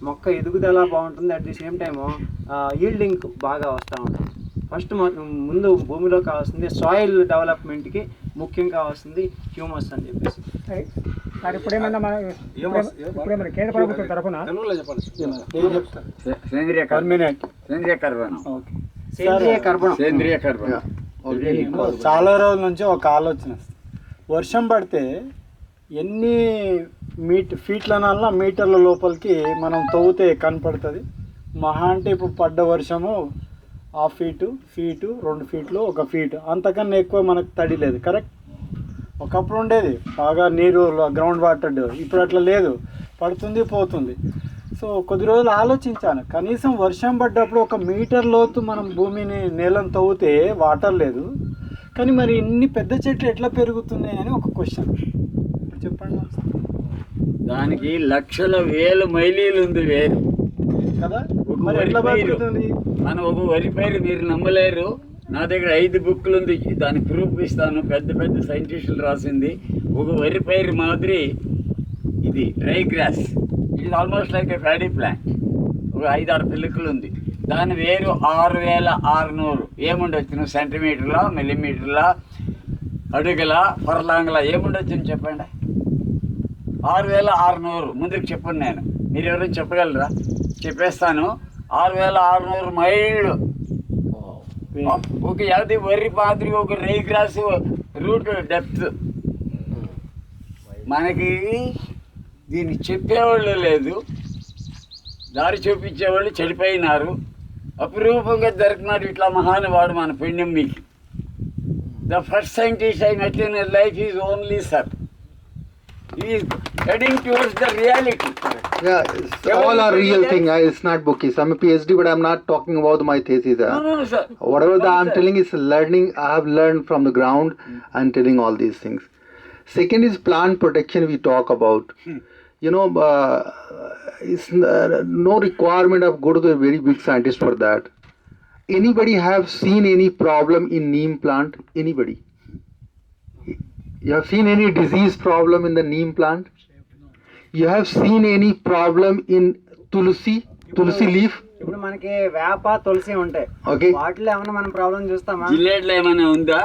మొక్క ఎదుగుదల బాగుంటుంది, at the same time yielding బాగా వస్తూ ఉంటుంది. ఫస్ట్ ముందు భూమిలో కావాల్సింది సాయిల్ డెవలప్మెంట్కి ముఖ్యం కావాల్సింది హ్యూమస్ అని చెప్పేసి. సార్ ఇప్పుడేమన్నా కేంద్ర ప్రభుత్వం తరఫున సేంద్రియ కర్బనం చాలా రోజుల నుంచి ఒక ఆలోచన, వర్షం పడితే ఎన్ని ఫీట్లనల్లా మీటర్ల లోపలికి మనం తవ్వుతే కనపడుతుంది. మహా అంటే ఇప్పుడు పడ్డ వర్షము 1/2 ఫీటు, 2 ఫీట్లు, 1 ఫీటు, అంతకన్నా ఎక్కువ మనకు తడి లేదు. కరెక్ట్. ఒకప్పుడు ఉండేది బాగా నీరు, గ్రౌండ్ వాటర్. ఇప్పుడు అట్లా లేదు, పడుతుంది పోతుంది. సో కొద్ది రోజులు ఆలోచించాను, కనీసం వర్షం పడ్డప్పుడు 1 మీటర్ లోతు మనం భూమిని నేలను తవ్వుతే వాటర్ లేదు, కానీ మరి ఇన్ని పెద్ద చెట్లు ఎట్లా పెరుగుతున్నాయి అని ఒక క్వశ్చన్. చెప్పండి. దానికి లక్షల వేల మైలీలు ఉంది వేరు కదా, మరి ఎట్లా పెరుగుతుంది? మనం ఒక వరి పైరు మీరు నమ్మలేరు, నా దగ్గర 5 బుక్లు ఉంది, దానికి ప్రూఫ్ ఇస్తాను. పెద్ద పెద్ద సైంటిస్టులు రాసింది. ఒక వరి పైరు మాదిరి ఇది డ్రై గ్రాస్, ఇది ఆల్మోస్ట్ లైక్ ఏ ప్యాడీ ప్లాంట్. ఒక 5-6 పిల్లకలు ఉంది. దాని వేరు 6600 ఏముండొచ్చును, సెంటీమీటర్ల, మిల్లీమీటర్ల, అడుగుల, ఫర్లాంగ్ల ఏముండొచ్చును చెప్పండి. 6600 ముందుకు చెప్పండి. నేను మీరు ఎవరైనా చెప్పగలరా? చెప్పేస్తాను. 6600 మైళ్ళు. ఒక యాది వరి మాదిరి ఒక డ్రై గ్రాస్ రూట్ డెప్త్. మనకి దీన్ని చెప్పేవాళ్ళు లేదు, దారి చూపించేవాళ్ళు చెడిపోయినారు. అపురూపంగా దొరికినాడు ఇట్లా మహానుభావుడు మన పుణ్యం మీకు. The first scientist I met in life is only sir. He is heading towards the reality. Yeah, it's all are real thing. It's not bookies. I'm a PhD, but I'm not talking about my thesis. No, sir. Whatever I'm telling is learning. I have learned from the ground. I'm telling all these things. Second is plant protection. We talk about. You know, it's no requirement of go to the very big scientist for that. Anybody have seen any problem in neem plant? Anybody? You have seen any disease problem in the neem plant? You have seen any problem in tulsi leaf? ఇప్పుడు మనకి వేప, తులసి ఉంటాయి. Okay. వాటిలో ఏమైనా మనం problem చూస్తామా? జిల్లేట్లో ఏమైనా ఉందా?